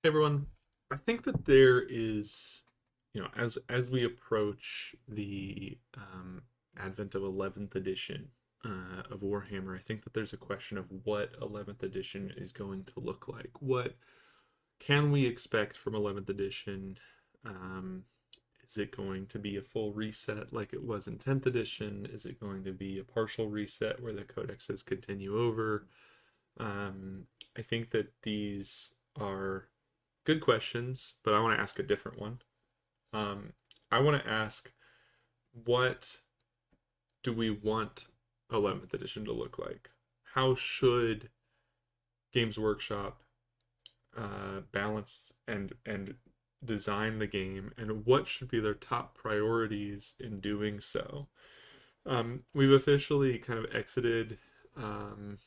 Hey everyone, I think that there is, as we approach the advent of 11th edition of Warhammer, I think that there's a question of what 11th edition is going to look like. What can we expect from 11th edition? Um, is it going to be a full reset like it was in 10th edition? Is it going to be a partial reset where the codexes continue over? Um, I think that these are good questions, but I want to ask a different one. Um, I want to ask, what do we want 11th edition to look like? How should Games Workshop balance and design the game, and what should be their top priorities in doing so? We've officially kind of exited um,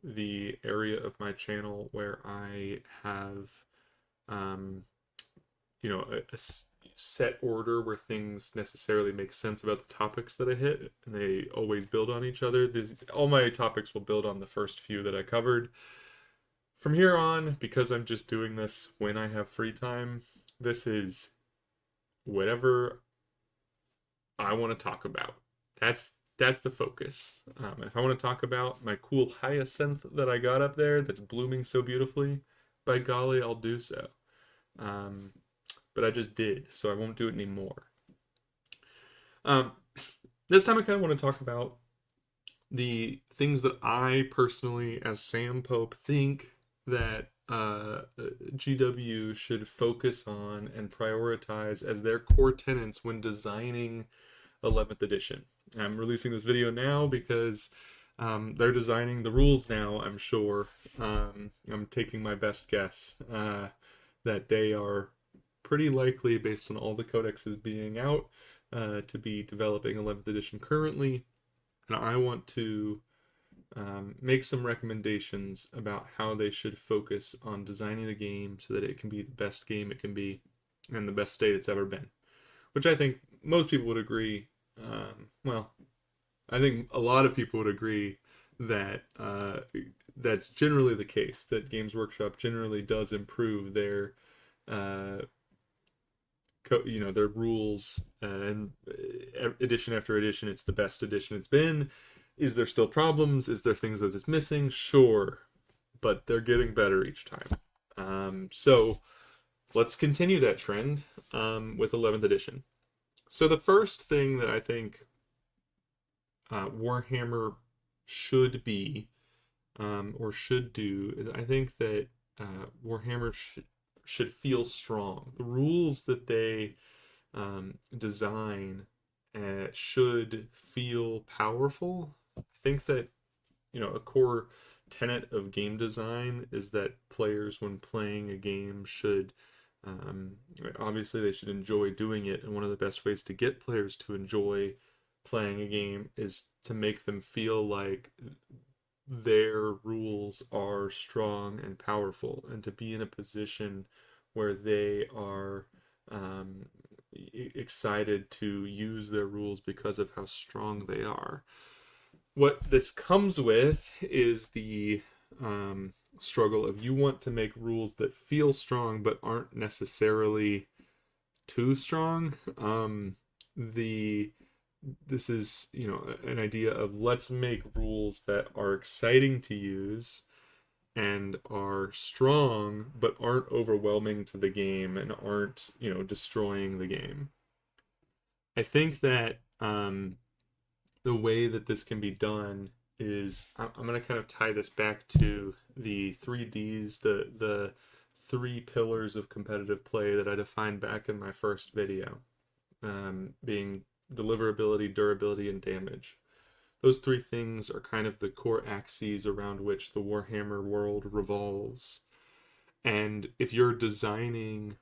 the area of my channel where I have um, a set order where things necessarily make sense about the topics that I hit, and they always build on each other. All my topics will build on the first few that I covered. From here on, because I'm just doing this when I have free time, this is whatever I want to talk about. That's the focus. If I want to talk about my cool hyacinth that I got up there that's blooming so beautifully, by golly, I'll do so. Um, but I just did, so I won't do it anymore. Um, this time I kind of want to talk about the things that I personally, as Sam Pope, think that GW should focus on and prioritize as their core tenets when designing 11th edition. I'm releasing this video now because they're designing the rules now, I'm sure. I'm taking my best guess that they are pretty likely, based on all the codexes being out, to be developing 11th edition currently. And I want to make some recommendations about how they should focus on designing the game so that it can be the best game it can be and the best state it's ever been. Which I think most people would agree. Well, I think a lot of people would agree that that's generally the case. That Games Workshop generally does improve their uh, their rules, and edition after edition it's the best edition it's been. Is there still problems? Is there things that is missing? Sure, but they're getting better each time. So let's continue that trend with 11th edition. So the first thing that I think Warhammer should be, or should do, is I think that Warhammer should feel strong. The rules that they design should feel powerful. I think that a core tenet of game design is that players, when playing a game, should um, obviously they should enjoy doing it, and one of the best ways to get players to enjoy playing a game is to make them feel like their rules are strong and powerful, and to be in a position where they are um, excited to use their rules because of how strong they are. What this comes with is the struggle of, you want to make rules that feel strong but aren't necessarily too strong. The This is, an idea of, let's make rules that are exciting to use and are strong but aren't overwhelming to the game and aren't, destroying the game. I think that the way that this can be done is, I'm going to kind of tie this back to the 3Ds, the three pillars of competitive play that I defined back in my first video, being deliverability, durability, and damage. Those three things are kind of the core axes around which the Warhammer world revolves. And if you're designing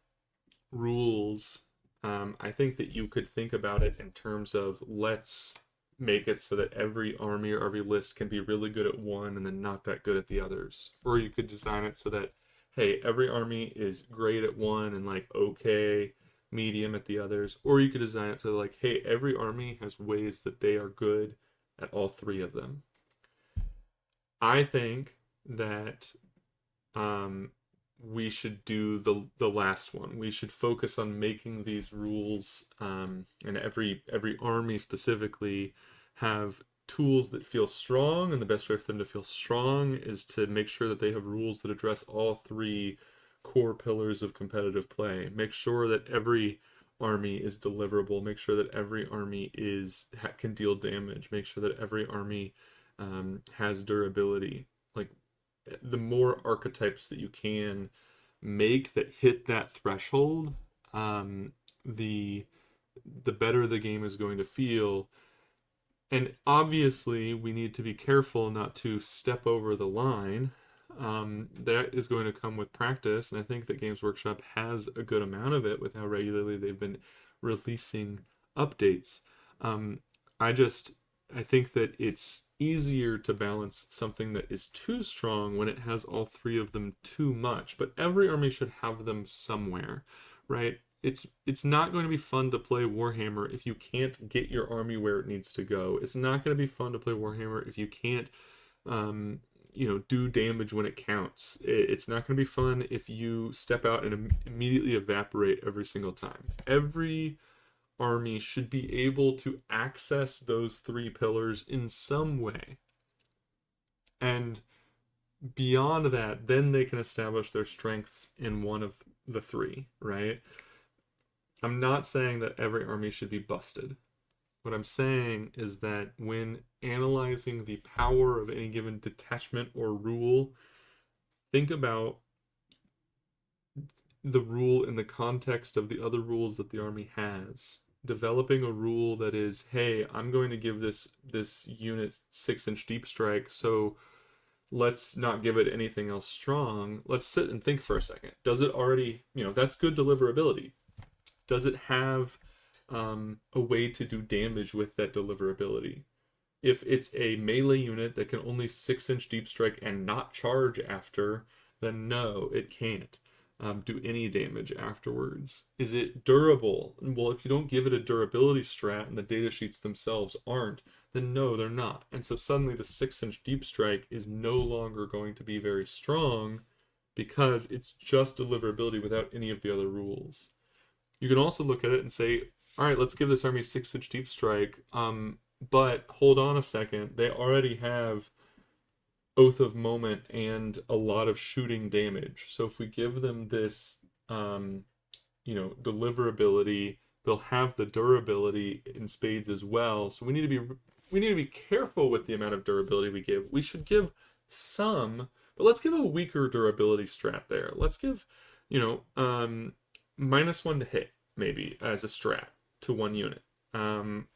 rules, I think that you could think about it in terms of, let's make it so that every army or every list can be really good at one and then not that good at the others. Or you could design it so that, hey, every army is great at one and like okay, medium at the others. Or you could design it so that, like, hey, every army has ways that they are good at all three of them. I think that um, we should do the last one. We should focus on making these rules, and every army specifically have tools that feel strong. And the best way for them to feel strong is to make sure that they have rules that address all three core pillars of competitive play. Make sure that every army is deliverable. Make sure that every army can deal damage. Make sure that every army has durability. Like, the more archetypes that you can make that hit that threshold, the better the game is going to feel. And obviously, we need to be careful not to step over the line. That is going to come with practice, and I think that Games Workshop has a good amount of it with how regularly they've been releasing updates. Um, I just I think that it's easier to balance something that is too strong when it has all three of them too much. But every army should have them somewhere, right? It's not going to be fun to play Warhammer if you can't get your army where it needs to go. It's not going to be fun to play Warhammer if you can't um, do damage when it counts. It's not going to be fun if you step out and immediately evaporate every single time. Every army should be able to access those three pillars in some way. And beyond that, then they can establish their strengths in one of the three, right? I'm not saying that every army should be busted. What I'm saying is that when analyzing the power of any given detachment or rule, think about the rule in the context of the other rules that the army has. Developing a rule that is, hey, I'm going to give this unit 6-inch deep strike, so let's not give it anything else strong. Let's sit and think for a second. Does it already, that's good deliverability. Does it have a way to do damage with that deliverability? If it's a melee unit that can only 6-inch deep strike and not charge after, then no, it can't do any damage afterwards. Is it durable? Well, if you don't give it a durability strat and the data sheets themselves aren't, then no, they're not. And so suddenly the 6-inch deep strike is no longer going to be very strong because it's just deliverability without any of the other rules. You can also look at it and say, all right, let's give this army 6-inch deep strike. But hold on a second, they already have Oath of Moment and a lot of shooting damage. So if we give them this, deliverability, they'll have the durability in spades as well. So we need to be careful with the amount of durability we give. We should give some, but let's give a weaker durability strat there. Let's give, -1 to hit maybe as a strat to one unit.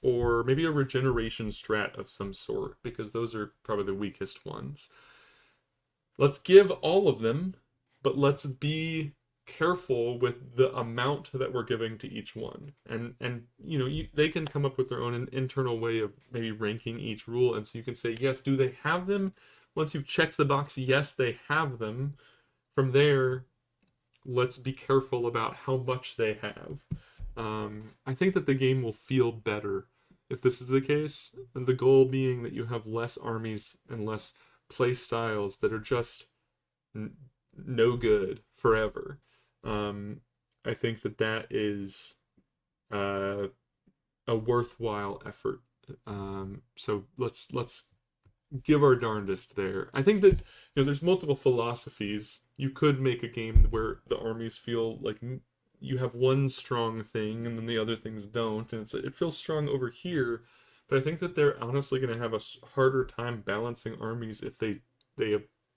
Or maybe a regeneration strat of some sort, because those are probably the weakest ones. Let's give all of them, but let's be careful with the amount that we're giving to each one. And they can come up with their own internal way of maybe ranking each rule, and so you can say, yes, do they have them? Once you've checked the box, yes, they have them. From there, let's be careful about how much they have. I think that the game will feel better if this is the case. And the goal being that you have less armies and less play styles that are just no good forever. I think that is a worthwhile effort. So let's give our darndest there. I think that there's multiple philosophies. You could make a game where the armies feel like you have one strong thing and then the other things don't, and it feels strong over here. But I think that they're honestly going to have a harder time balancing armies if they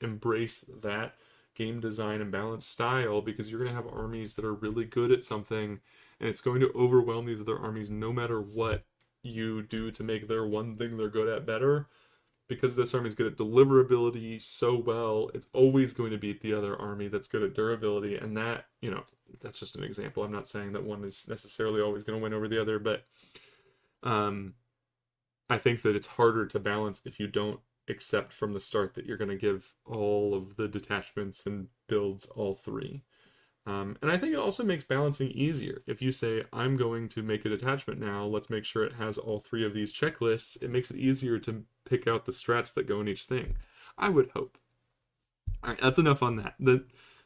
embrace that game design and balance style, because you're going to have armies that are really good at something, and it's going to overwhelm these other armies no matter what you do to make their one thing they're good at better. Because this army is good at deliverability so well, it's always going to beat the other army that's good at durability. And that, that's just an example. I'm not saying that one is necessarily always going to win over the other, but I think that it's harder to balance if you don't accept from the start that you're going to give all of the detachments and builds all three. And I think it also makes balancing easier. If you say, I'm going to make a detachment now, let's make sure it has all three of these checklists, it makes it easier to pick out the strats that go in each thing. I would hope. All right, that's enough on that.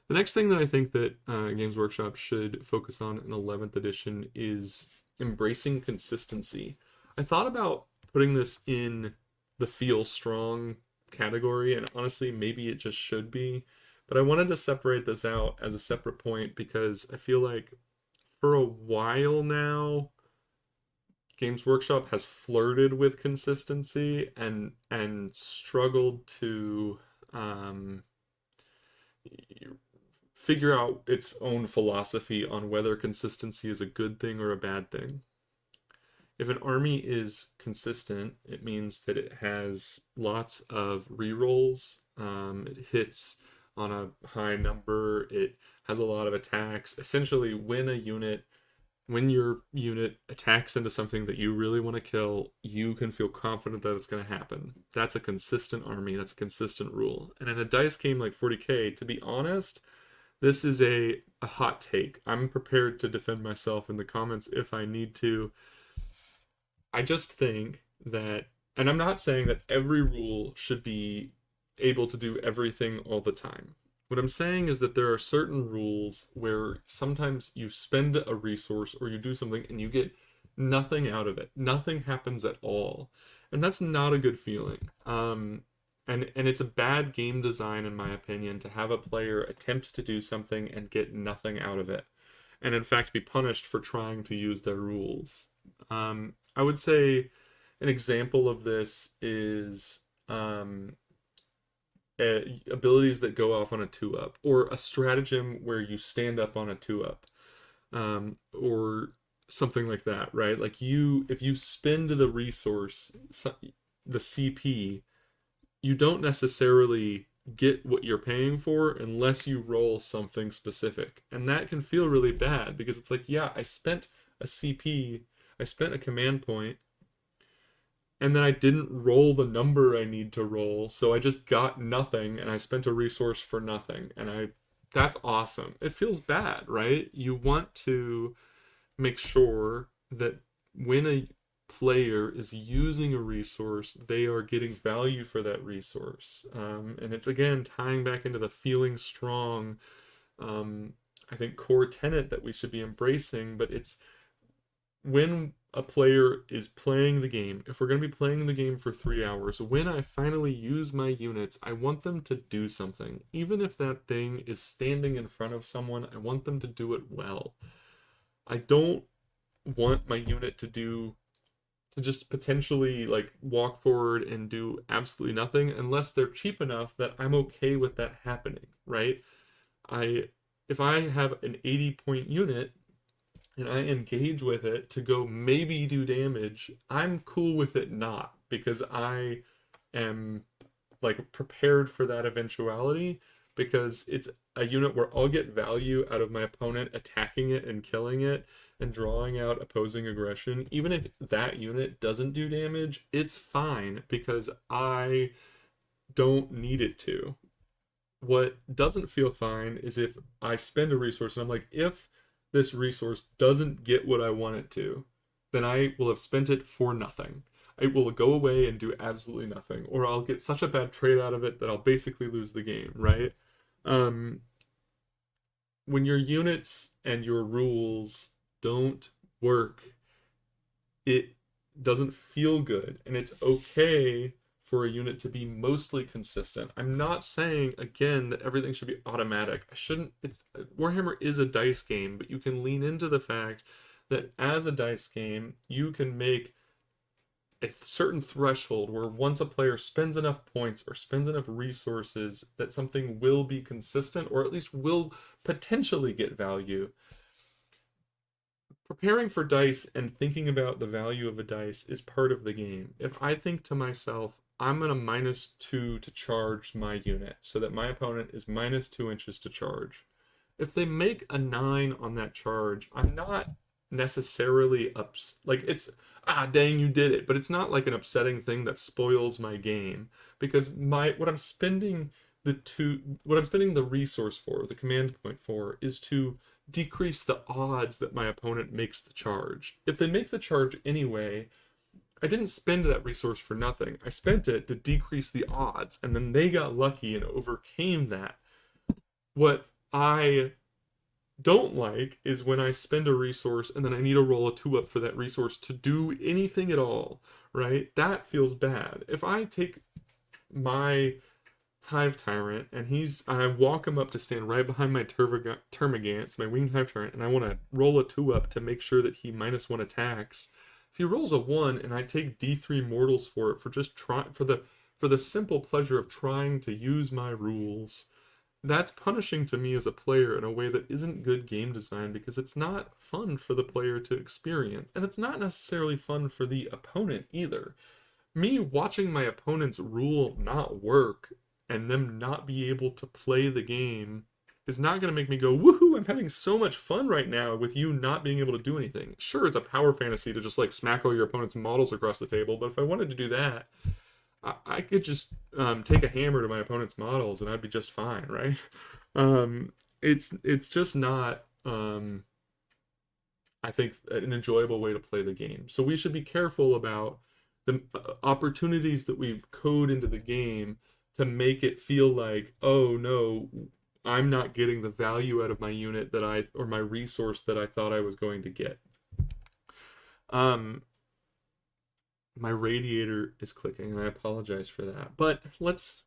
The next thing that I think that Games Workshop should focus on in 11th edition is embracing consistency. I thought about putting this in the feel strong category, and honestly, maybe it just should be. But I wanted to separate this out as a separate point because I feel like for a while now, Games Workshop has flirted with consistency and struggled to um, figure out its own philosophy on whether consistency is a good thing or a bad thing. If an army is consistent, it means that it has lots of rerolls. It hits on a high number. It has a lot of attacks. Essentially, when your unit attacks into something that you really want to kill, you can feel confident that it's going to happen. That's a consistent army. That's a consistent rule. And in a dice game like 40K, to be honest, this is a hot take. I'm prepared to defend myself in the comments if I need to. I just think that, and I'm not saying that every rule should be able to do everything all the time. What I'm saying is that there are certain rules where sometimes you spend a resource or you do something and you get nothing out of it. Nothing happens at all. And that's not a good feeling. And it's a bad game design, in my opinion, to have a player attempt to do something and get nothing out of it. And in fact, be punished for trying to use their rules. I would say an example of this is abilities that go off on a 2-up, or a stratagem where you stand up on a 2-up, or something like that, right? Like if you spend the resource, the CP, you don't necessarily get what you're paying for unless you roll something specific. And that can feel really bad because it's like, yeah, I spent a CP, I spent a command point, and then I didn't roll the number I need to roll, so I just got nothing and I spent a resource for nothing. And that's awesome. It feels bad, right? You want to make sure that when a player is using a resource, they are getting value for that resource. And it's again tying back into the feeling strong, I think, core tenet that we should be embracing. But it's when a player is playing the game, if we're going to be playing the game for 3 hours, when I finally use my units, I want them to do something. Even if that thing is standing in front of someone, I want them to do it well. I don't want my unit to just potentially like walk forward and do absolutely nothing unless they're cheap enough that I'm okay with that happening, right? If I have an 80-point unit and I engage with it to go maybe do damage, I'm cool with it not, because I am like prepared for that eventuality, because it's a unit where I'll get value out of my opponent attacking it and killing it and drawing out opposing aggression. Even if that unit doesn't do damage, it's fine because I don't need it to. What doesn't feel fine is if I spend a resource and I'm like, if this resource doesn't get what I want it to, then I will have spent it for nothing. It will go away and do absolutely nothing, or I'll get such a bad trade out of it that I'll basically lose the game, right? Um, when your units and your rules don't work, it doesn't feel good, and it's okay for a unit to be mostly consistent. I'm not saying again that everything should be automatic. I shouldn't. It's Warhammer is a dice game, but you can lean into the fact that as a dice game, you can make a certain threshold where once a player spends enough points or spends enough resources that something will be consistent, or at least will potentially get value. Preparing for dice and thinking about the value of a dice is part of the game. If I think to myself, I'm going to -2 to charge my unit so that my opponent is -2 inches to charge. If they make a 9 on that charge, I'm not necessarily like it's dang, you did it, but it's not like an upsetting thing that spoils my game, because what I'm spending the resource for, the command point for, is to decrease the odds that my opponent makes the charge. If they make the charge anyway, I didn't spend that resource for nothing. I spent it to decrease the odds, and then they got lucky and overcame that. What I don't like is when I spend a resource and then I need to roll a 2 up for that resource to do anything at all, right? That feels bad. If I take my Hive Tyrant and I walk him up to stand right behind my Termagants, my Winged Hive Tyrant, and I want to roll a 2 up to make sure that he -1 attacks. If he rolls a 1 and I take D3 mortals for it for just try for the simple pleasure of trying to use my rules, that's punishing to me as a player in a way that isn't good game design because it's not fun for the player to experience. And it's not necessarily fun for the opponent either. Me watching my opponent's rule not work and them not be able to play the game is not going to make me go, woohoo, I'm having so much fun right now with you not being able to do anything. Sure, it's a power fantasy to just like smack all your opponent's models across the table, but if I wanted to do that, I could just take a hammer to my opponent's models and I'd be just fine, right? It's just not I think an enjoyable way to play the game. So we should be careful about the opportunities that we code into the game to make it feel like, oh no, I'm not getting the value out of my unit that I or my resource that I thought I was going to get. Um, my radiator is clicking and I apologize for that. But let's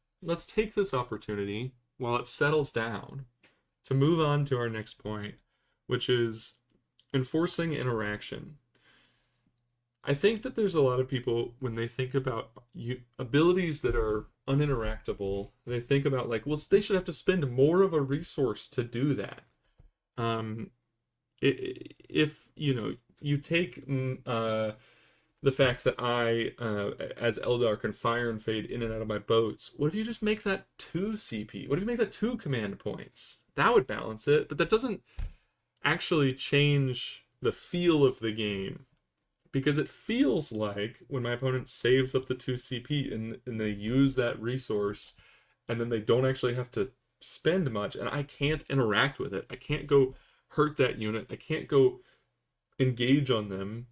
take this opportunity while it settles down to move on to our next point, which is enforcing interaction. I think that there's a lot of people when they think about abilities that are uninteractable, they think about like, well, they should have to spend more of a resource to do that. Um, if you take the fact that I, as Eldar, can fire and fade in and out of my boats. What if you just make that 2 CP? What if you make that 2 command points? That would balance it, but that doesn't actually change the feel of the game. Because it feels like when my opponent saves up the 2 CP and they use that resource, and then they don't actually have to spend much, and I can't interact with it. I can't go hurt that unit. I can't go engage on them.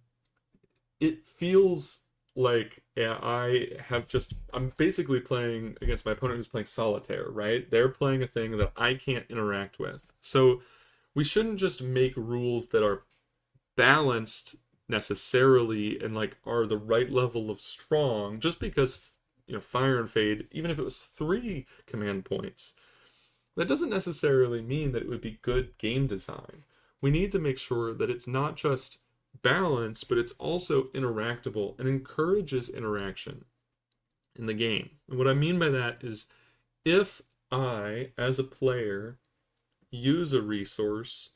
It feels like I'm basically playing against my opponent who's playing solitaire, right? They're playing a thing that I can't interact with. So we shouldn't just make rules that are balanced necessarily and like are the right level of strong just because fire and fade, even if it was 3 command points, that doesn't necessarily mean that it would be good game design. We need to make sure that it's not just balanced, but it's also interactable and encourages interaction in the game. And what I mean by that is if I, as a player, use a resource,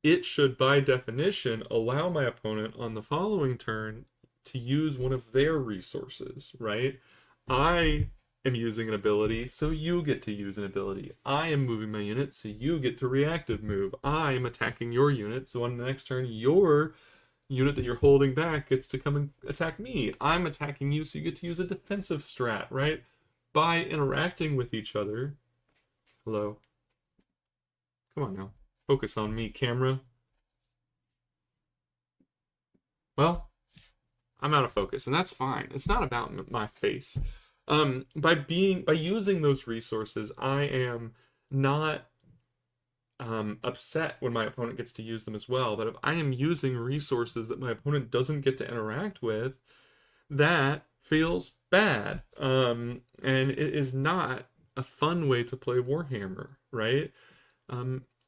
it should, by definition, allow my opponent on the following turn to use one of their resources, right? I am using an ability, so you get to use an ability. I am moving my unit, so you get to reactive move. I am attacking your unit, so on the next turn, your unit that you're holding back gets to come and attack me. I'm attacking you, so you get to use a defensive strat, right? By interacting with each other. Hello. Come on now. Focus on me, camera. Well, I'm out of focus, and that's fine. It's not about my face. By using those resources, I am not upset when my opponent gets to use them as well. But if I am using resources that my opponent doesn't get to interact with, that feels bad. And it is not a fun way to play Warhammer, right?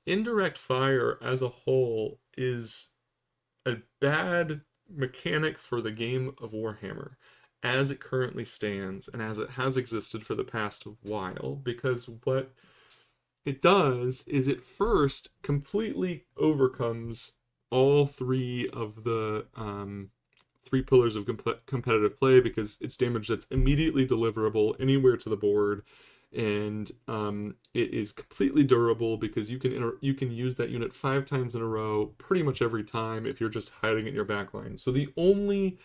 Indirect fire as a whole is a bad mechanic for the game of Warhammer as it currently stands and as it has existed for the past while, because what it does is it first completely overcomes all 3 of the 3 pillars of competitive play, because it's damage that's immediately deliverable anywhere to the board, and it is completely durable because you can use that unit 5 times in a row pretty much every time if you're just hiding in your backline. So the only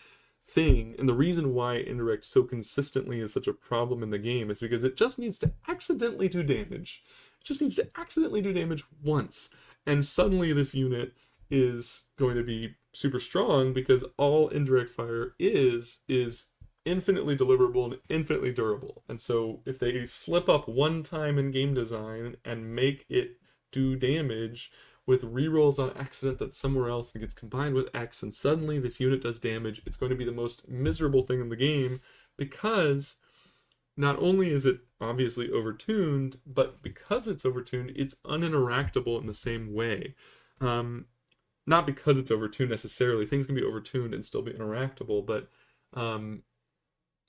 thing, and the reason why indirect so consistently is such a problem in the game, is because it just needs to accidentally do damage. It just needs to accidentally do damage once, and suddenly this unit is going to be super strong, because all indirect fire is infinitely deliverable and infinitely durable. And so if they slip up one time in game design and make it do damage with rerolls on accident that's somewhere else and gets combined with X, and suddenly this unit does damage, it's going to be the most miserable thing in the game, because not only is it obviously overtuned, but because it's overtuned, it's uninteractable in the same way. Um, Not because it's overtuned necessarily. Things can be overtuned and still be interactable, but um,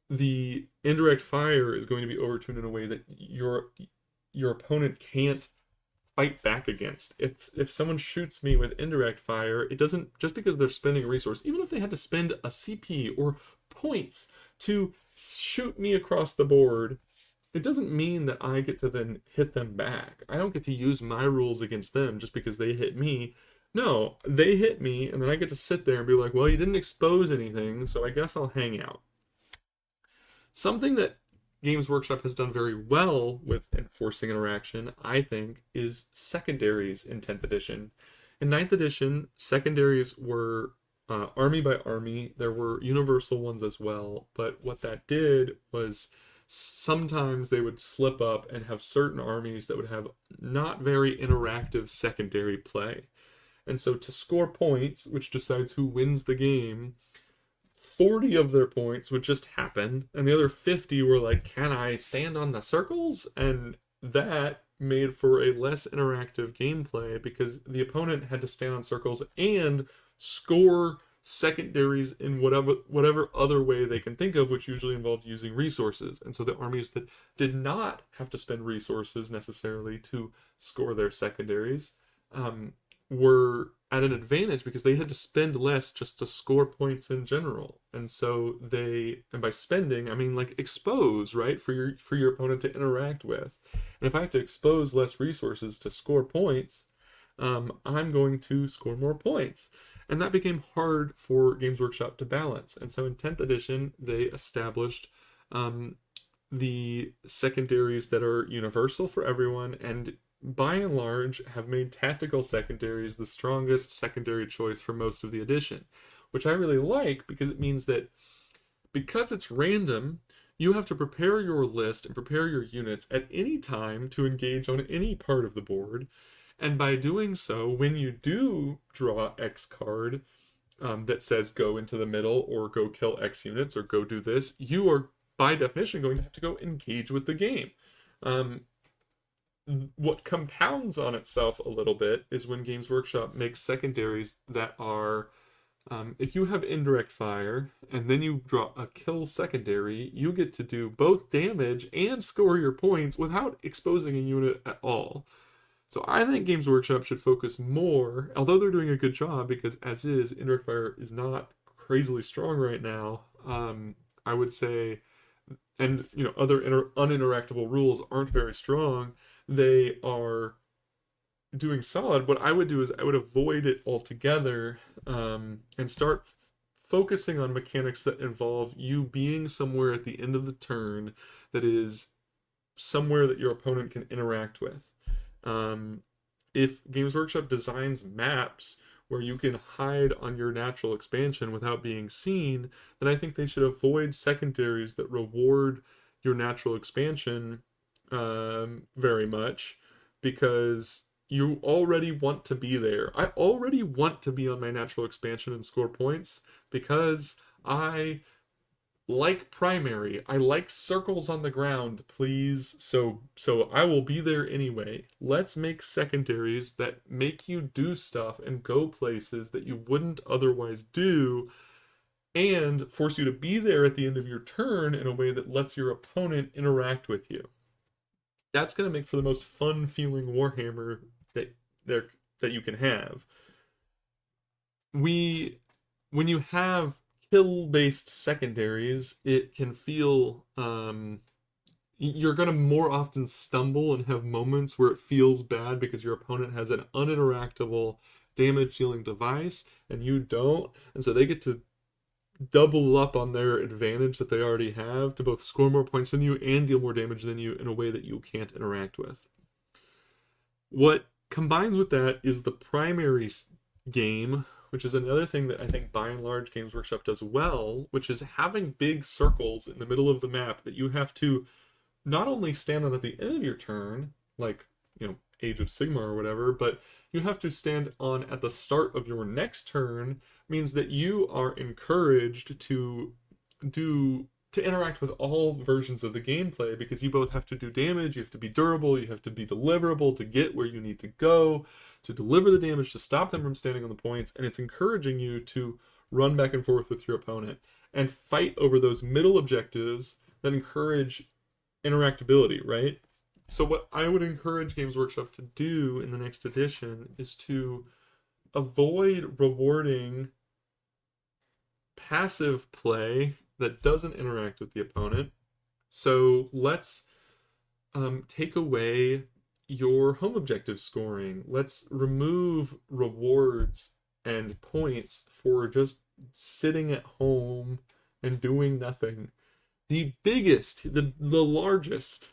the indirect fire is going to be overtuned in a way that your opponent can't fight back against. If someone shoots me with indirect fire, it doesn't, just because they're spending a resource, even if they had to spend a CP or points to shoot me across the board, it doesn't mean that I get to then hit them back. I don't get to use my rules against them just because they hit me. No, they hit me, and then I get to sit there and be like, well, you didn't expose anything, so I guess I'll hang out. Something that Games Workshop has done very well with enforcing interaction, I think, is secondaries in 10th edition. In 9th edition, secondaries were army by army. There were universal ones as well, but what that did was sometimes they would slip up and have certain armies that would have not very interactive secondary play. And so to score points, which decides who wins the game, 40 of their points would just happen, and the other 50 were like, can I stand on the circles? And that made for a less interactive gameplay because the opponent had to stand on circles and score secondaries in whatever other way they can think of, which usually involved using resources. And so the armies that did not have to spend resources necessarily to score their secondaries were at an advantage because they had to spend less just to score points in general. And so and by spending, I mean like expose, right? For your opponent to interact with. And if I have to expose less resources to score points, I'm going to score more points. And that became hard for Games Workshop to balance. And so in 10th edition, they established the secondaries that are universal for everyone, and by and large have made tactical secondaries the strongest secondary choice for most of the edition, which I really like because it means that because it's random, you have to prepare your list and prepare your units at any time to engage on any part of the board. And by doing so, when you do draw X card that says go into the middle or go kill X units or go do this, you are by definition going to have to go engage with the game. What compounds on itself a little bit is when Games Workshop makes secondaries that are, if you have indirect fire and then you draw a kill secondary, you get to do both damage and score your points without exposing a unit at all. So I think Games Workshop should focus more, although they're doing a good job, because as is, indirect fire is not crazily strong right now. I would say, and other uninteractable rules aren't very strong. They are doing solid. What I would do is I would avoid it altogether, and start focusing on mechanics that involve you being somewhere at the end of the turn that is somewhere that your opponent can interact with. If Games Workshop designs maps where you can hide on your natural expansion without being seen, then I think they should avoid secondaries that reward your natural expansion very much, because you already want to be there. I already want to be on my natural expansion and score points because I like primary. I like circles on the ground, please. So I will be there anyway. Let's make secondaries that make you do stuff and go places that you wouldn't otherwise do, and force you to be there at the end of your turn in a way that lets your opponent interact with you. That's going to make for the most fun feeling Warhammer that there that you can have. When you have kill based secondaries, it can feel you're going to more often stumble and have moments where it feels bad because your opponent has an uninteractable damage dealing device and you don't, and so they get to double up on their advantage that they already have to both score more points than you and deal more damage than you in a way that you can't interact with. What combines with that is the primary game, which is another thing that I think by and large Games Workshop does well, which is having big circles in the middle of the map that you have to not only stand on at the end of your turn, like, Age of Sigma or whatever, but you have to stand on at the start of your next turn, means that you are encouraged do to interact with all versions of the gameplay, because you both have to do damage, you have to be durable, you have to be deliverable to get where you need to go, to deliver the damage, to stop them from standing on the points, and it's encouraging you to run back and forth with your opponent and fight over those middle objectives that encourage interactability, right? So what I would encourage Games Workshop to do in the next edition is to avoid rewarding passive play that doesn't interact with the opponent. So let's take away your home objective scoring. Let's remove rewards and points for just sitting at home and doing nothing. The biggest, the largest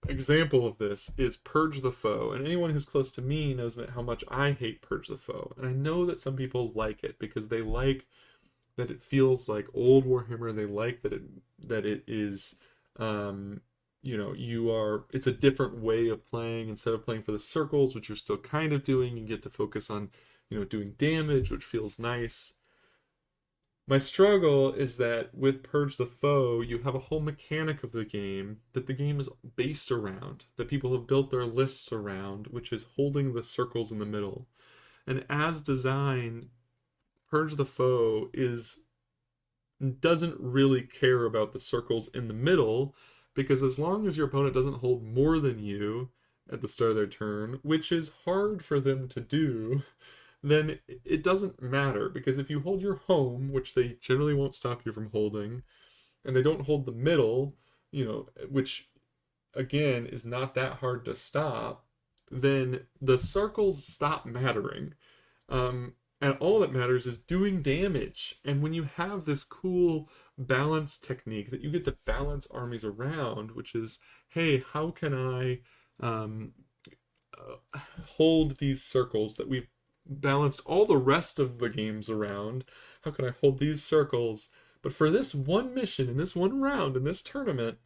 example of this is Purge the Foe. And anyone who's close to me knows how much I hate Purge the Foe. And I know that some people like it because they like that it feels like old Warhammer. They like that it is, it's a different way of playing. Instead of playing for the circles, which you're still kind of doing, you get to focus on, doing damage, which feels nice. My struggle is that with Purge the Foe, you have a whole mechanic of the game that the game is based around, that people have built their lists around, which is holding the circles in the middle. And as designed, Purge the Foe doesn't really care about the circles in the middle, because as long as your opponent doesn't hold more than you at the start of their turn, which is hard for them to do, then it doesn't matter, because if you hold your home, which they generally won't stop you from holding, and they don't hold the middle, which again is not that hard to stop, then the circles stop mattering. And all that matters is doing damage. And when you have this cool balance technique that you get to balance armies around, which is, hey, how can I hold these circles that we've balanced all the rest of the games around? How can I hold these circles? But for this one mission, in this one round, in this tournament,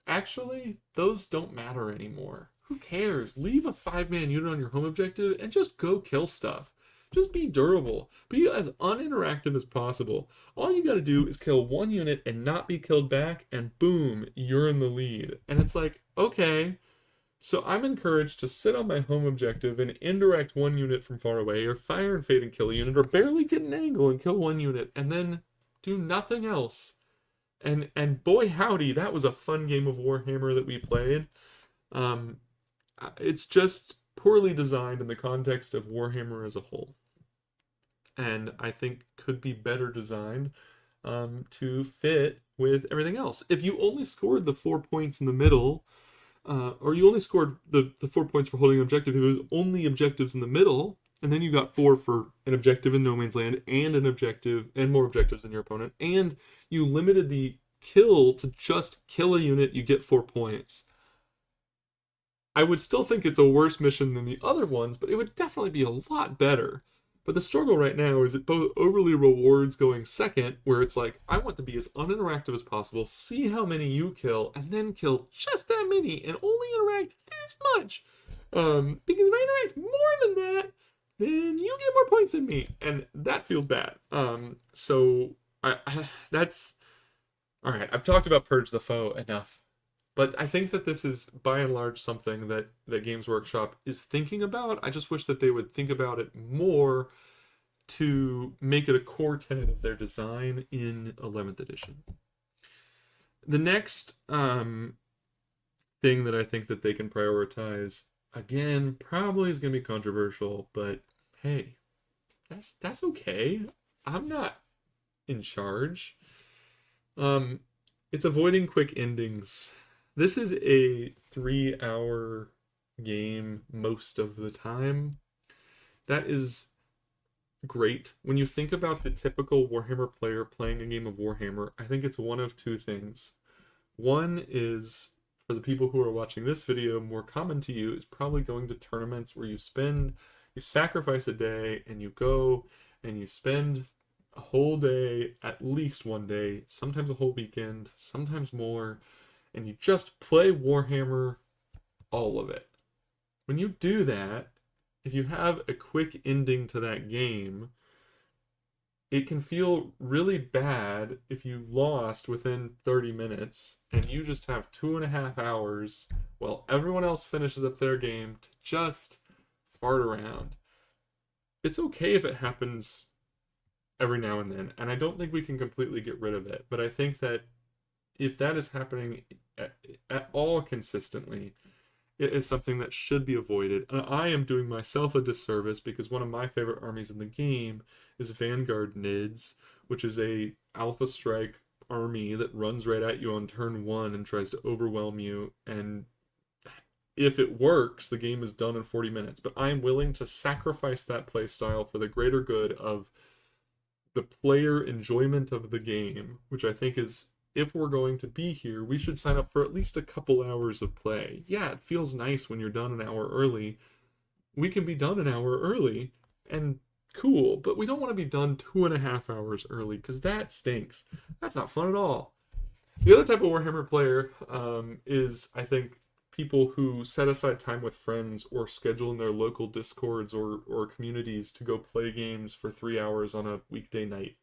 actually, those don't matter anymore. Who cares? Leave a 5-man unit on your home objective and just go kill stuff. Just be durable. Be as uninteractive as possible. All you gotta do is kill one unit and not be killed back, and boom, you're in the lead. And it's like, okay, so I'm encouraged to sit on my home objective and indirect one unit from far away, or fire and fade and kill a unit, or barely get an angle and kill one unit, and then do nothing else. And boy howdy, that was a fun game of Warhammer that we played. It's just poorly designed in the context of Warhammer as a whole, and I think could be better designed to fit with everything else. If you only scored the 4 points in the middle, or you only scored the 4 points for holding an objective, if it was only objectives in the middle, and then you got 4 for an objective in No Man's Land, and an objective, and more objectives than your opponent, and you limited the kill to just kill a unit, you get 4 points. I would still think it's a worse mission than the other ones, but it would definitely be a lot better. But the struggle right now is it both overly rewards going second, where it's like, I want to be as uninteractive as possible, see how many you kill, and then kill just that many, and only interact this much. Because if I interact more than that, then you get more points than me, and that feels bad. So that's all right. I've talked about Purge the Foe enough. But I think that this is, by and large, something that Games Workshop is thinking about. I just wish that they would think about it more to make it a core tenet of their design in 11th edition. The next thing that I think that they can prioritize, again, probably is going to be controversial, but hey, that's okay. I'm not in charge. It's avoiding quick endings. This is a 3-hour game most of the time. That is great. When you think about the typical Warhammer player playing a game of Warhammer, I think it's one of two things. One is, for the people who are watching this video, more common to you, is probably going to tournaments where you sacrifice a day and you go and you spend a whole day, at least one day, sometimes a whole weekend, sometimes more, and you just play Warhammer, all of it. When you do that, if you have a quick ending to that game, it can feel really bad if you lost within 30 minutes and you just have 2.5 hours while everyone else finishes up their game to just fart around. It's okay if it happens every now and then, and I don't think we can completely get rid of it, but I think that if that is happening at all consistently, it is something that should be avoided. And I am doing myself a disservice because one of my favorite armies in the game is Vanguard Nids, which is a Alpha Strike army that runs right at you on turn one and tries to overwhelm you. And if it works, the game is done in 40 minutes. But I am willing to sacrifice that playstyle for the greater good of the player enjoyment of the game, which I think is, if we're going to be here, we should sign up for at least a couple hours of play. Yeah, it feels nice when you're done an hour early. We can be done an hour early and cool, but we don't want to be done 2.5 hours early because that stinks. That's not fun at all. The other type of Warhammer player is, I think, people who set aside time with friends or schedule in their local discords or communities to go play games for 3 hours on a weekday night.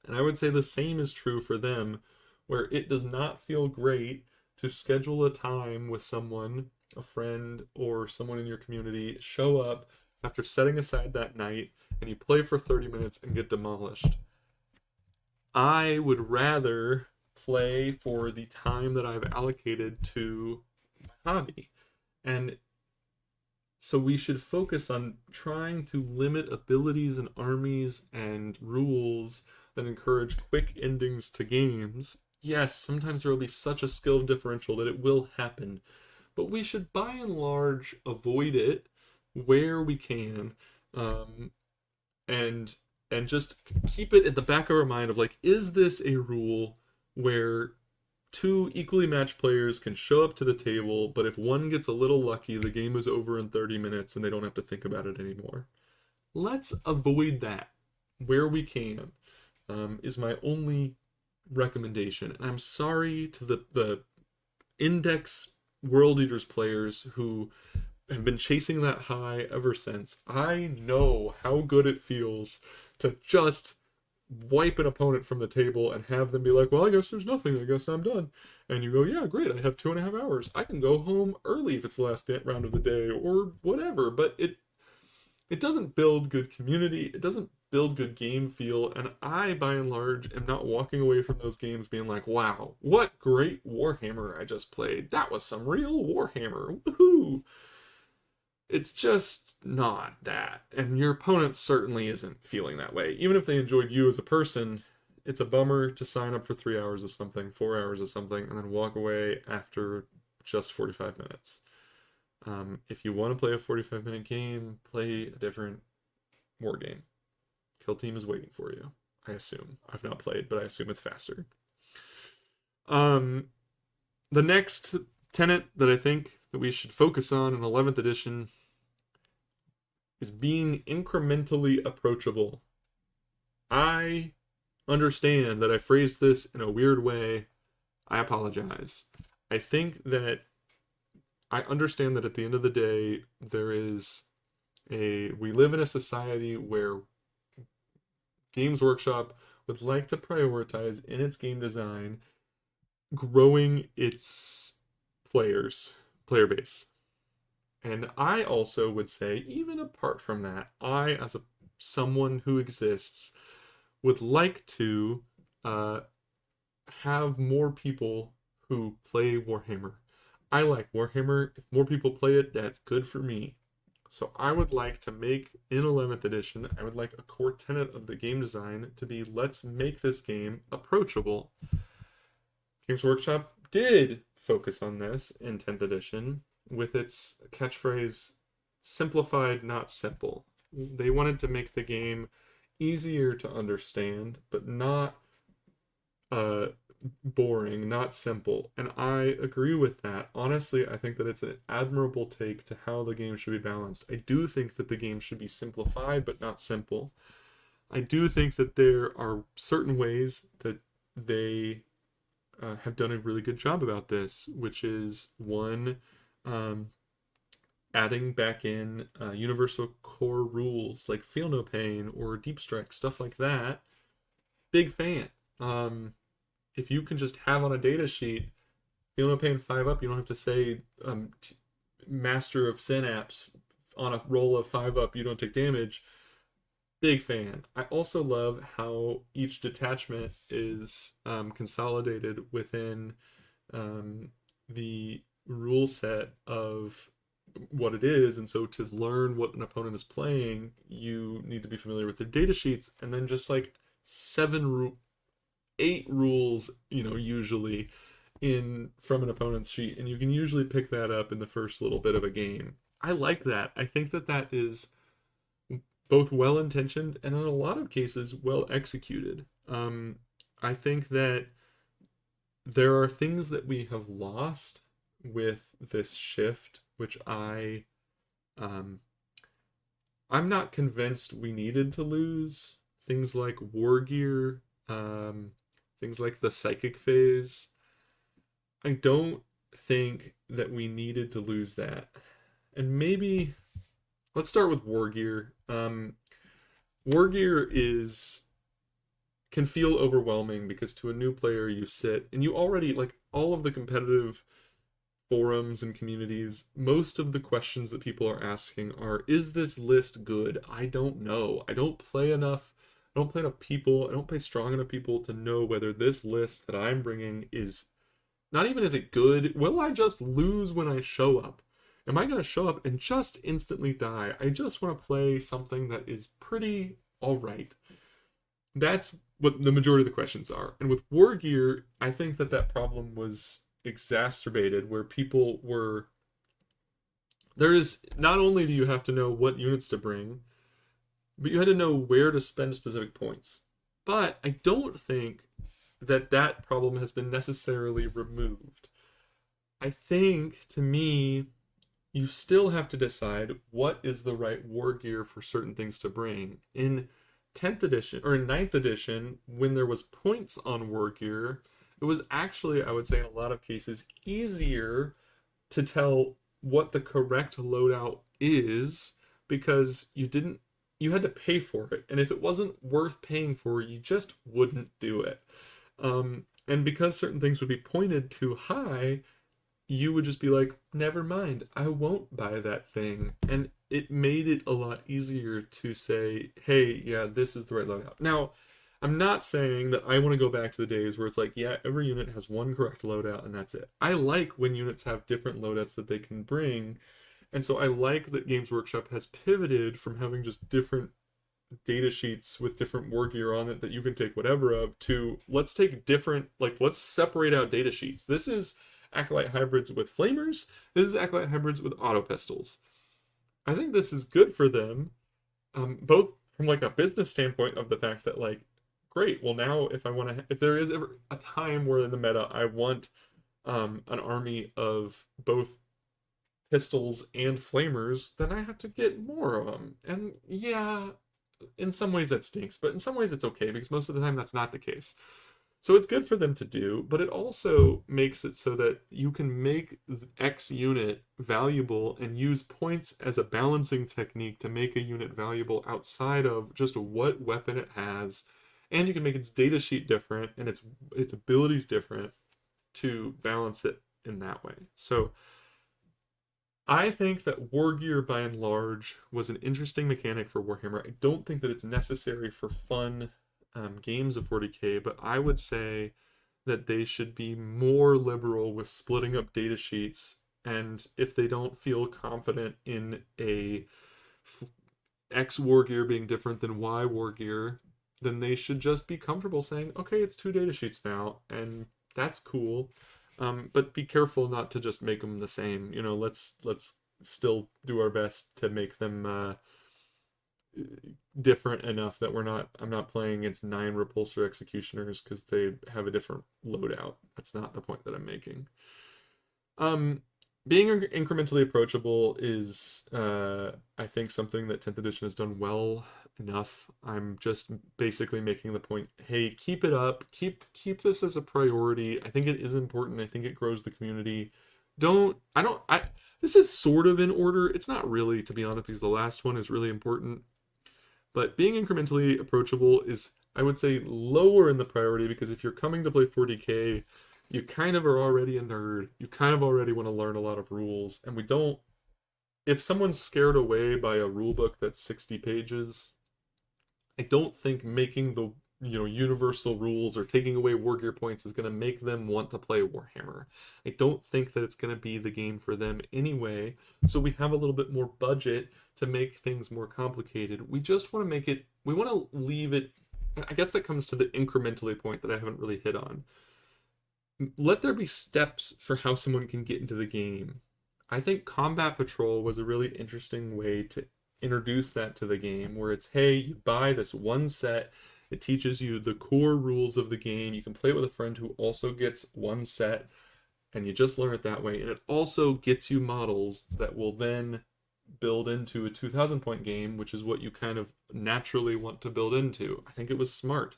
And I would say the same is true for them, where it does not feel great to schedule a time with someone, a friend, or someone in your community, show up after setting aside that night, and you play for 30 minutes and get demolished. I would rather play for the time that I've allocated to my hobby. And so we should focus on trying to limit abilities and armies and rules that encourage quick endings to games. Yes, sometimes there will be such a skill differential that it will happen, but we should by and large avoid it where we can, um, and just keep it at the back of our mind of like, is this a rule where two equally matched players can show up to the table, but if one gets a little lucky, the game is over in 30 minutes and they don't have to think about it anymore. Let's avoid that where we can, is my only recommendation. And I'm sorry to the Index World Eaters players who have been chasing that high ever since. I know how good it feels to just wipe an opponent from the table and have them be like, well, I guess there's nothing. I guess I'm done. And you go, yeah, great. I have 2.5 hours. I can go home early if it's the last round of the day or whatever. But it doesn't build good community. It doesn't build good game feel. And I, by and large, am not walking away from those games being like, wow, what great Warhammer I just played. That was some real Warhammer. Woohoo! It's just not that. And your opponent certainly isn't feeling that way. Even if they enjoyed you as a person, it's a bummer to sign up for 3 hours of something, 4 hours of something, and then walk away after just 45 minutes. If you want to play a 45-minute game, play a different war game. Kill Team is waiting for you, I assume. I've not played, but I assume it's faster. The next tenet that I think that we should focus on in 11th edition is being incrementally approachable. I understand that I phrased this in a weird way. I apologize. I think that I understand that at the end of the day, we live in a society where Games Workshop would like to prioritize in its game design growing its player base. And I also would say, even apart from that, I, as someone who exists, would like to have more people who play Warhammer. I like Warhammer. If more people play it, that's good for me. So I would like to make, in 11th edition, I would like a core tenet of the game design to be, let's make this game approachable. Games Workshop did focus on this in 10th edition with its catchphrase, simplified, not simple. They wanted to make the game easier to understand, but not boring, not simple. And I agree with that. Honestly, I think that it's an admirable take to how the game should be balanced. I do think that the game should be simplified, but not simple. I do think that there are certain ways that they have done a really good job about this, which is one, um, adding back in universal core rules like feel no pain or deep strike, stuff like that. Big fan. Um, if you can just have on a data sheet, feel no pain 5 up, you don't have to say master of synapse on a roll of 5 up, you don't take damage. Big fan. I also love how each detachment is consolidated within um, the rule set of what it is. And so to learn what an opponent is playing, you need to be familiar with their data sheets, and then just like 8 rules, usually in from an opponent's sheet, and you can usually pick that up in the first little bit of a game. I like that. I think that that is both well intentioned and in a lot of cases well executed. I think that there are things that we have lost with this shift, which um, I'm not convinced we needed to lose. Things like war gear, things like the psychic phase. I don't think that we needed to lose that. And maybe let's start with war gear. War gear is can feel overwhelming because to a new player you sit and you already like all of the competitive forums and communities, most of the questions that people are asking are, is this list good? I don't know. I don't play enough. I don't play enough people. I don't play strong enough people to know whether this list that I'm bringing is not even is it good. Will I just lose when I show up? Am I going to show up and just instantly die? I just want to play something that is pretty all right. That's what the majority of the questions are. And with war gear, I think that that problem was exacerbated where people were there is not only do you have to know what units to bring, but you had to know where to spend specific points. But I don't think that that problem has been necessarily removed. I think to me you still have to decide what is the right war gear for certain things to bring. In 10th edition or in 9th edition, when there was points on war gear, it was actually, I would say, in a lot of cases, easier to tell what the correct loadout is because you had to pay for it. And if it wasn't worth paying for, you just wouldn't do it. And because certain things would be pointed too high, you would just be like, never mind, I won't buy that thing. And it made it a lot easier to say, hey, yeah, this is the right loadout. Now, I'm not saying that I want to go back to the days where it's like, yeah, every unit has one correct loadout and that's it. I like when units have different loadouts that they can bring. And so I like that Games Workshop has pivoted from having just different data sheets with different war gear on it that you can take whatever of to let's take different, like, let's separate out data sheets. This is Acolyte hybrids with flamers. This is Acolyte hybrids with auto pistols. I think this is good for them, both from like a business standpoint of the fact that like, great. Well, now if I want to, if there is ever a time where in the meta I want an army of both pistols and flamers, then I have to get more of them. And yeah, in some ways that stinks, but in some ways it's okay because most of the time that's not the case. So it's good for them to do, but it also makes it so that you can make X unit valuable and use points as a balancing technique to make a unit valuable outside of just what weapon it has. And you can make its data sheet different and its abilities different to balance it in that way. So I think that war gear by and large was an interesting mechanic for Warhammer. I don't think that it's necessary for fun games of 40k, but I would say that they should be more liberal with splitting up data sheets. And if they don't feel confident in a X war gear being different than Y war gear, then they should just be comfortable saying, okay, it's 2 data sheets now, and that's cool. But be careful not to just make them the same. Let's still do our best to make them different enough that I'm not playing against 9 repulsor executioners because they have a different loadout. That's not the point that I'm making. Um, being incrementally approachable is, I think, something that 10th edition has done well enough. I'm just basically making the point, hey, keep it up, keep this as a priority. I think it is important. I think it grows the community. I this is sort of in order. It's not really, to be honest, because the last one is really important. But being incrementally approachable is, I would say, lower in the priority, because if you're coming to play 40k, you kind of are already a nerd. You kind of already want to learn a lot of rules. And we don't, if someone's scared away by a rule book that's 60 pages, I don't think making the universal rules or taking away war gear points is going to make them want to play Warhammer. I don't think that it's going to be the game for them anyway. So we have a little bit more budget to make things more complicated. We just want to make it, we want to leave it. I guess that comes to the incrementally point that I haven't really hit on. Let there be steps for how someone can get into the game. I think Combat Patrol was a really interesting way to introduce that to the game, where it's, hey, you buy this one set, it teaches you the core rules of the game, you can play it with a friend who also gets one set, and you just learn it that way, and it also gets you models that will then build into a 2,000 point game, which is what you kind of naturally want to build into. I think it was smart.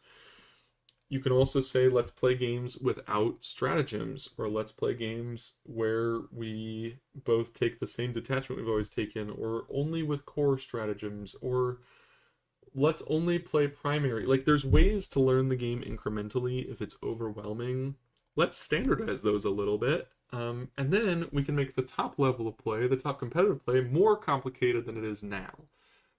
You can also say, let's play games without stratagems, or let's play games where we both take the same detachment we've always taken, or only with core stratagems, or let's only play primary. Like, there's ways to learn the game incrementally if it's overwhelming. Let's standardize those a little bit. And then we can make the top level of play, the top competitive play, more complicated than it is now,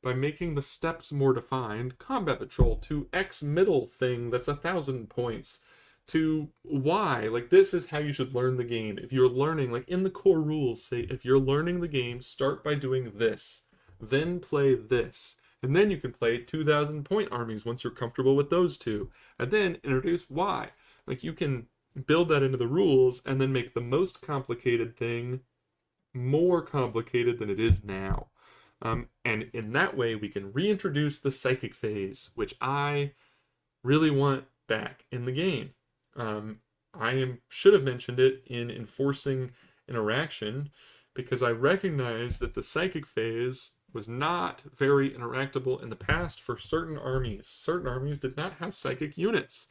by making the steps more defined. Combat Patrol to X middle thing that's 1,000 points, to Y. Like, this is how you should learn the game. If you're learning, like in the core rules, say, if you're learning the game, start by doing this, then play this. And then you can play 2,000 point armies once you're comfortable with those two. And then introduce Y. Like, you can build that into the rules and then make the most complicated thing more complicated than it is now. And in that way, we can reintroduce the psychic phase, which I really want back in the game. Should have mentioned it in enforcing interaction, because I recognize that the psychic phase was not very interactable in the past for certain armies. Certain armies did not have psychic units,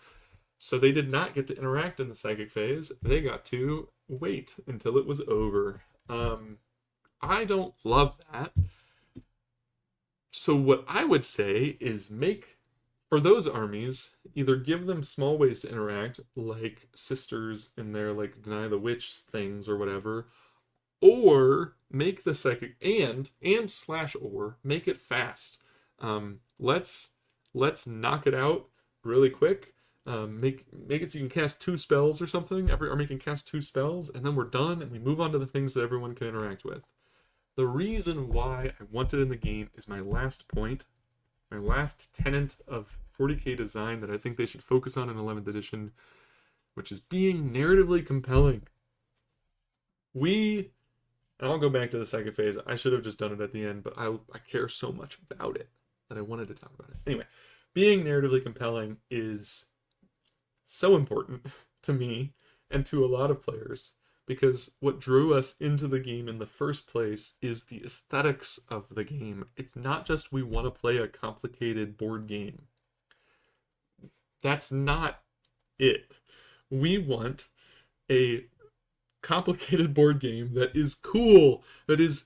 so they did not get to interact in the psychic phase. They got to wait until it was over. I don't love that. So what I would say is, make, for those armies, either give them small ways to interact, like sisters in their like deny the witch things or whatever, or make the psychic and slash or make it fast. Let's knock it out really quick. Make it so you can cast 2 spells or something. Every army can cast 2 spells, and then we're done, and we move on to the things that everyone can interact with. The reason why I want it in the game is my last point, my last tenet of 40k design that I think they should focus on in 11th edition, which is being narratively compelling. And I'll go back to the second phase. I should have just done it at the end, but I care so much about it that I wanted to talk about it. Anyway, being narratively compelling is so important to me and to a lot of players, because what drew us into the game in the first place is the aesthetics of the game. It's not just we want to play a complicated board game. That's not it. We want a complicated board game that is cool, that is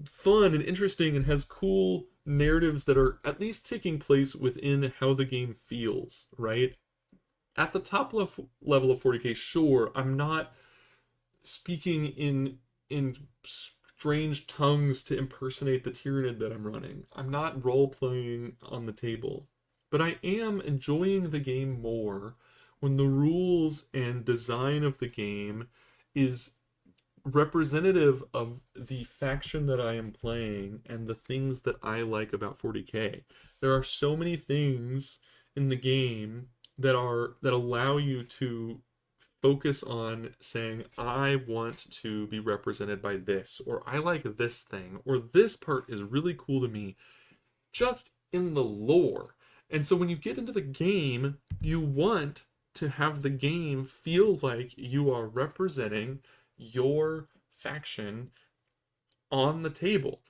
fun and interesting, and has cool narratives that are at least taking place within how the game feels, right? At the top level of 40k, sure, I'm not speaking in strange tongues to impersonate the Tyranid that I'm running. I'm not role-playing on the table. But I am enjoying the game more when the rules and design of the game is representative of the faction that I am playing and the things that I like about 40k. There are so many things in the game that allow you to focus on saying, I want to be represented by this, or I like this thing, or this part is really cool to me, just in the lore. And so when you get into the game, you want to have the game feel like you are representing your faction on the table.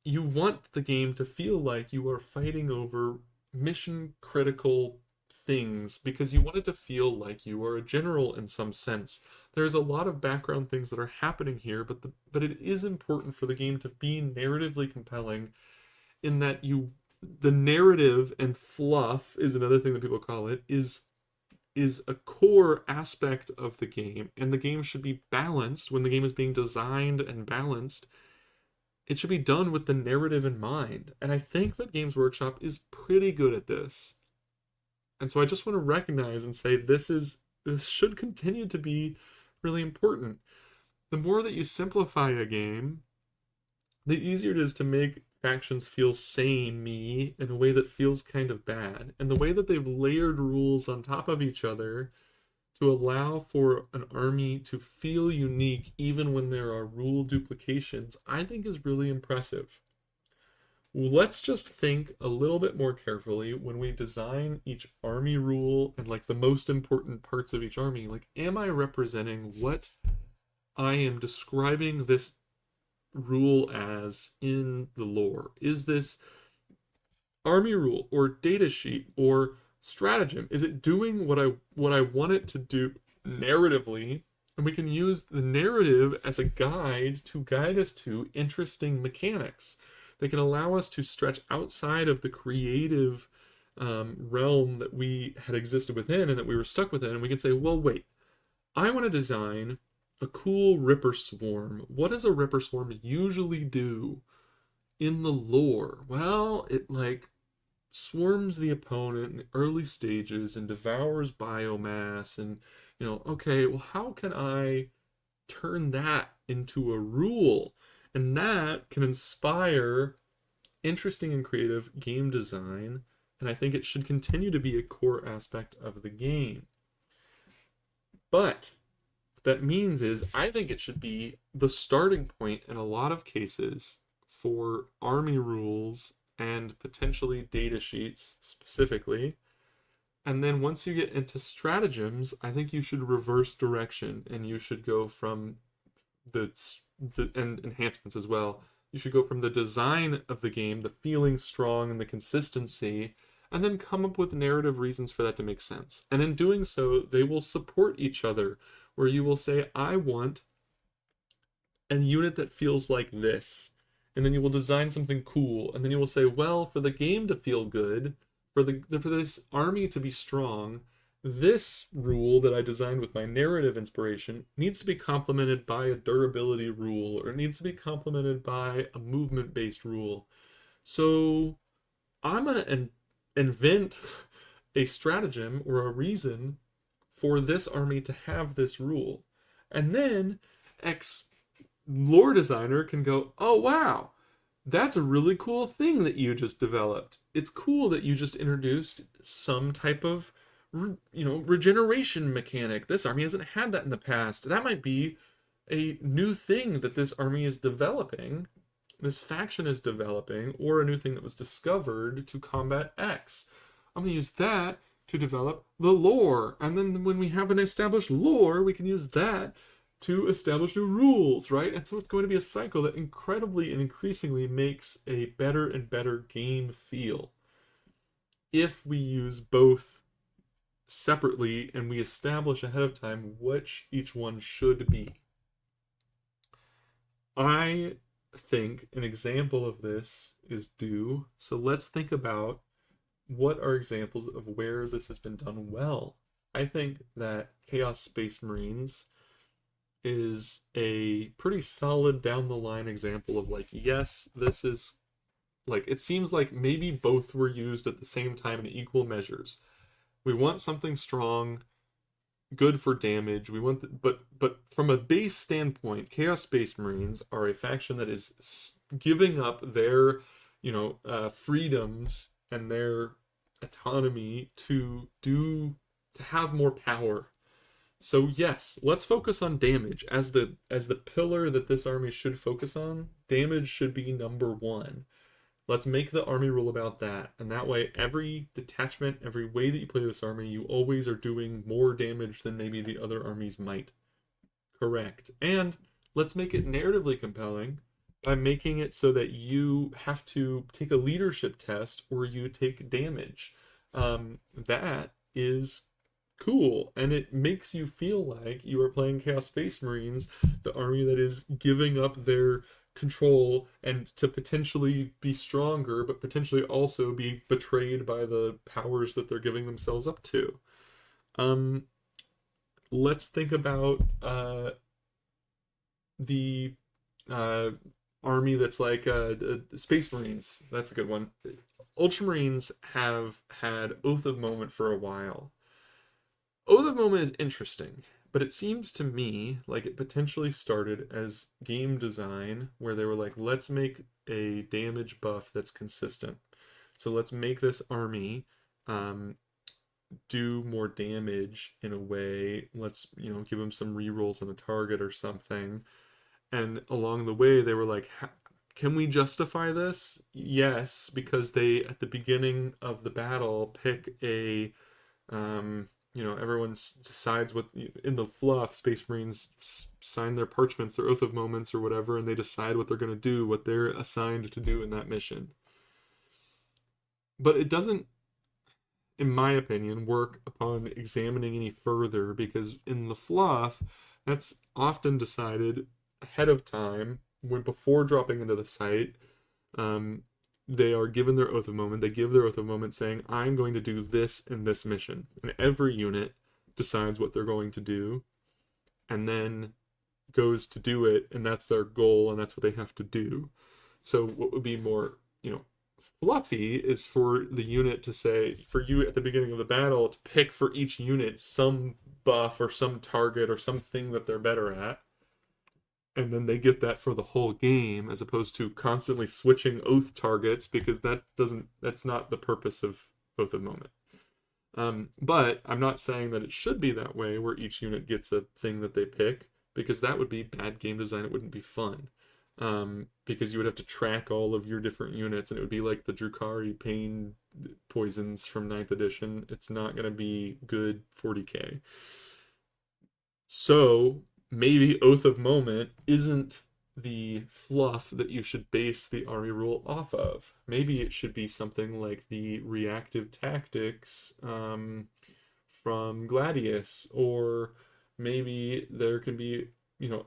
You want the game to feel like you are fighting over mission critical things because you want it to feel like you are a general in some sense. There's a lot of background things that are happening here, but it is important for the game to be narratively compelling in that the narrative and fluff is another thing that people call it is a core aspect of the game, and the game should be balanced when the game is being designed and balanced. It should be done with the narrative in mind. And I think that Games Workshop is pretty good at this. And so I just want to recognize and say this should continue to be really important. The more that you simplify a game, the easier it is to make factions feel samey in a way that feels kind of bad. And the way that they've layered rules on top of each other to allow for an army to feel unique even when there are rule duplications, I think is really impressive. Let's just think a little bit more carefully when we design each army rule and like the most important parts of each army. Like, am I representing what I am describing this rule as in the lore? Is this army rule or data sheet or stratagem, is it doing what I want it to do narratively? And we can use the narrative as a guide to guide us to interesting mechanics. They can allow us to stretch outside of the creative realm that we had existed within and that we were stuck within. And we can say, well, wait, I want to design a cool Ripper Swarm. What does a Ripper Swarm usually do in the lore? Well, it like swarms the opponent in the early stages and devours biomass. And okay, well, how can I turn that into a rule? And that can inspire interesting and creative game design, and I think it should continue to be a core aspect of the game. But what that means is I think it should be the starting point in a lot of cases for army rules and potentially data sheets specifically. And then once you get into stratagems, I think you should reverse direction and you should go from and enhancements as well. You should go from the design of the game, the feeling strong and the consistency, and then come up with narrative reasons for that to make sense. And in doing so, they will support each other, where you will say, I want a unit that feels like this. And then you will design something cool. And then you will say, well, for the game to feel good, for this army to be strong, this rule that I designed with my narrative inspiration needs to be complemented by a durability rule, or it needs to be complemented by a movement-based rule. So I'm going to invent a stratagem or a reason for this army to have this rule. And then X lore designer can go, oh wow, that's a really cool thing that you just developed. It's cool that you just introduced some type of regeneration mechanic. This army hasn't had that in the past. That might be a new thing that this army is developing, this faction is developing, or a new thing that was discovered to combat X. I'm going to use that to develop the lore. And then when we have an established lore, we can use that to establish new rules, right? And so it's going to be a cycle that incredibly and increasingly makes a better and better game feel if we use both separately and we establish ahead of time which each one should be. I think an example of this is due. So let's think about what are examples of where this has been done well. I think that Chaos Space Marines is a pretty solid down the line example of like, yes, this is like, it seems like maybe both were used at the same time in equal measures. We want something strong, good for damage. We want, but from a base standpoint, Chaos Space Marines are a faction that is giving up their, freedoms and their autonomy to have more power. So yes, let's focus on damage as the pillar that this army should focus on. Damage should be number one. Let's make the army rule about that. And that way, every detachment, every way that you play this army, you always are doing more damage than maybe the other armies might. Correct. And let's make it narratively compelling by making it so that you have to take a leadership test or you take damage. That is cool, and it makes you feel like you are playing Chaos Space Marines, the army that is giving up their control and to potentially be stronger, but potentially also be betrayed by the powers that they're giving themselves up to. Um, let's think about the uh, army that's like Space Marines. That's a good one. Ultramarines have had Oath of Moment for a while. Oath of Moment is interesting, but it seems to me like it potentially started as game design where they were like, let's make a damage buff that's consistent. So let's make this army um, do more damage in a way. Let's, give them some rerolls on a target or something. And along the way, they were like, can we justify this? Yes, because they, at the beginning of the battle, pick everyone decides what, in the fluff, Space Marines sign their parchments, their Oath of Moments or whatever, and they decide what they're going to do, what they're assigned to do in that mission. But it doesn't, in my opinion, work upon examining any further because in the fluff, that's often decided ahead of time when before dropping into the site. Um, they are given their Oath of Moment. They give their Oath of Moment saying, I'm going to do this in this mission. And every unit decides what they're going to do and then goes to do it. And that's their goal and that's what they have to do. So what would be more, fluffy is for the unit to say, for you at the beginning of the battle, to pick for each unit some buff or some target or something that they're better at. And then they get that for the whole game as opposed to constantly switching oath targets because that's not the purpose of Oath of Moment. But I'm not saying that it should be that way where each unit gets a thing that they pick because that would be bad game design. It wouldn't be fun. Because you would have to track all of your different units and it would be like the Drukhari pain poisons from 9th edition. It's not going to be good 40k. So maybe Oath of Moment isn't the fluff that you should base the army rule off of. Maybe it should be something like the reactive tactics from Gladius, or maybe there can be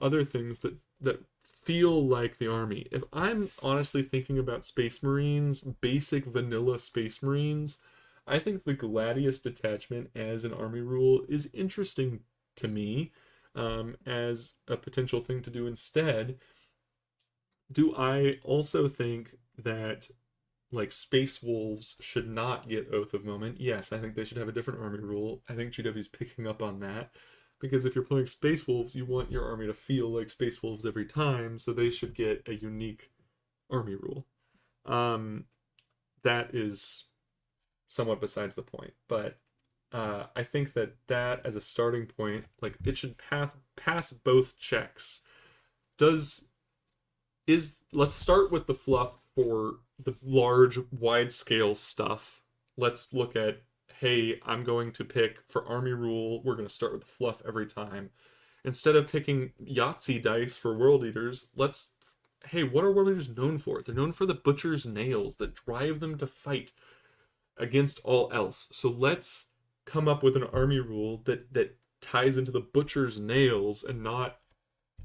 other things that feel like the army. If I'm honestly thinking about Space Marines, basic vanilla Space Marines, I think the Gladius detachment as an army rule is interesting to me as a potential thing to do instead. Do I also think that like Space Wolves should not get Oath of Moment? Yes, I think they should have a different army rule. I think GW's picking up on that because if you're playing Space Wolves, you want your army to feel like Space Wolves every time, so they should get a unique army rule. That is somewhat besides the point, but I think that as a starting point, like it should pass both checks. Does is Let's start with the fluff for the large, wide scale stuff. Let's look at, hey, I'm going to pick for army rule. We're going to start with the fluff every time. Instead of picking Yahtzee dice for world eaters, hey, what are world eaters known for? They're known for the butcher's nails that drive them to fight against all else. So let's come up with an army rule that ties into the butcher's nails and not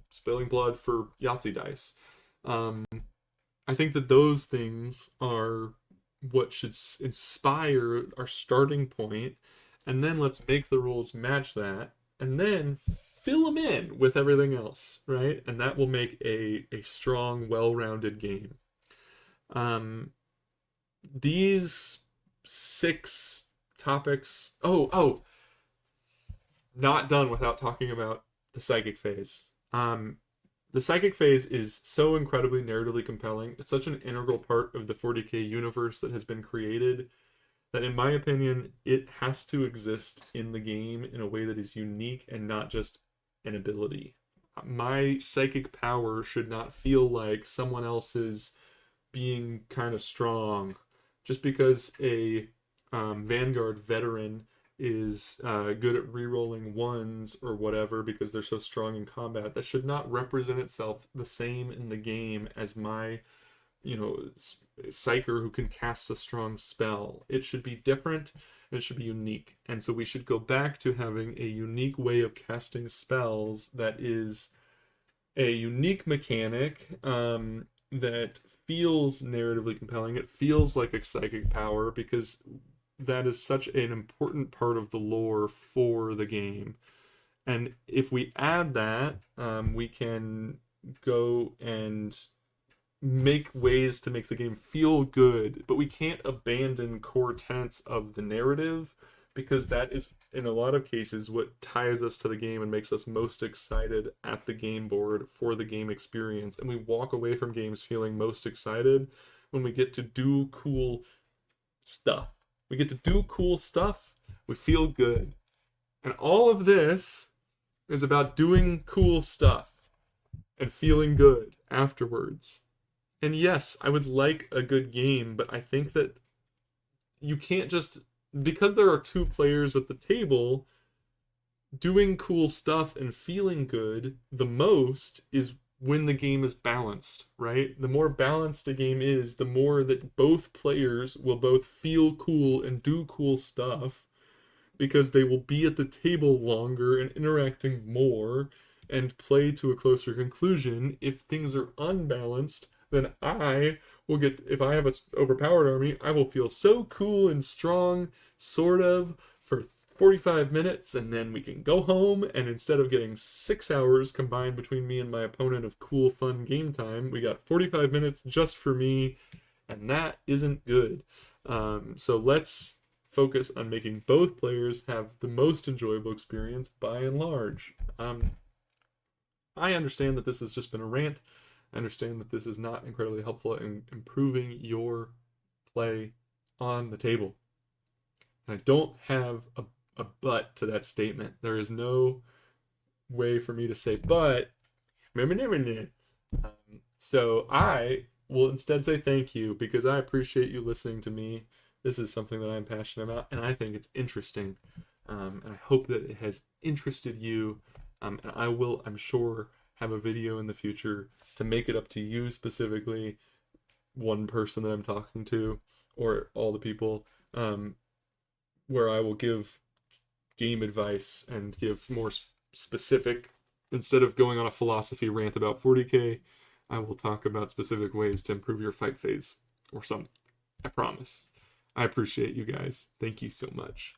spilling blood for Yahtzee dice. I think that those things are what should inspire our starting point, and then let's make the rules match that, and then fill them in with everything else, right? And that will make a strong, well-rounded game. These 6 topics. Not done without talking about the psychic phase. The psychic phase is so incredibly narratively compelling. It's such an integral part of the 40k universe that has been created that, in my opinion, it has to exist in the game in a way that is unique and not just an ability. My psychic power should not feel like someone else's being kind of strong just because a Vanguard veteran is good at re-rolling ones or whatever because they're so strong in combat, that should not represent itself the same in the game as my, you know, psyker who can cast a strong spell. It should be different and it should be unique. And so we should go back to having a unique way of casting spells that is a unique mechanic that feels narratively compelling. It feels like a psychic power because that is such an important part of the lore for the game. And if we add that, we can go and make ways to make the game feel good, but we can't abandon core tenets of the narrative because that is, in a lot of cases, what ties us to the game and makes us most excited at the game board for the game experience. And we walk away from games feeling most excited when we get to do cool stuff. We get to do cool stuff. We feel good. And all of this is about doing cool stuff and feeling good afterwards. And yes, I would like a good game, but I think that you can't just, because there are two players at the table, doing cool stuff and feeling good the most is when the game is balanced, right? The more balanced a game is, the more that both players will both feel cool and do cool stuff because they will be at the table longer and interacting more and play to a closer conclusion. If things are unbalanced, then I will get, if I have an overpowered army, I will feel so cool and strong, sort of, for 45 minutes, and then we can go home, and instead of getting 6 hours combined between me and my opponent of cool, fun game time, we got 45 minutes just for me, and that isn't good. So let's focus on making both players have the most enjoyable experience by and large. I understand that this has just been a rant. I understand that this is not incredibly helpful in improving your play on the table. And I don't have a but to that statement. There is no way for me to say but. So I will instead say thank you because I appreciate you listening to me. This is something that I'm passionate about, and I think it's interesting. And I hope that it has interested you. And I will, I'm sure, have a video in the future to make it up to you specifically, one person that I'm talking to, or all the people, where I will give game advice and give more specific, instead of going on a philosophy rant about 40k, I will talk about specific ways to improve your fight phase or something. I promise. I appreciate you guys. Thank you so much.